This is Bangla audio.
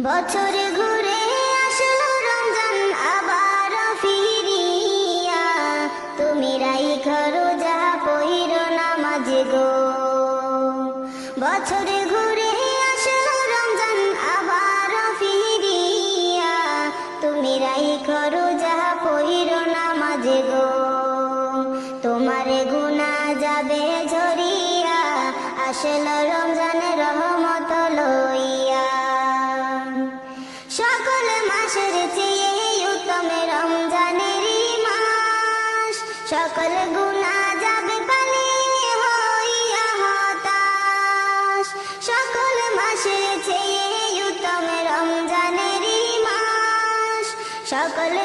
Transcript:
বছরে ঘুরে আসলো রমজান আবার ফিরিয়া, তুমি রাইখা রোজা পইরো নামাজ গো। বছরে ঘুরে আসলো রমজান আবার ফিরিয়া, তুমি রাইখা রোজা পইরো নামাজ গো। তোমারে গুনাহ যাবে ঝরিয়া, আসলো রমজানের রহমত লইয়া। সকল মাসের চেয়ে উত্তম রমজানেরই মাস, সকল গুনাহ যাবে পালিয়ে হইয়া হতাশ। সকল মাসের চেয়ে উত্তম রমজানেরই মাস, সকল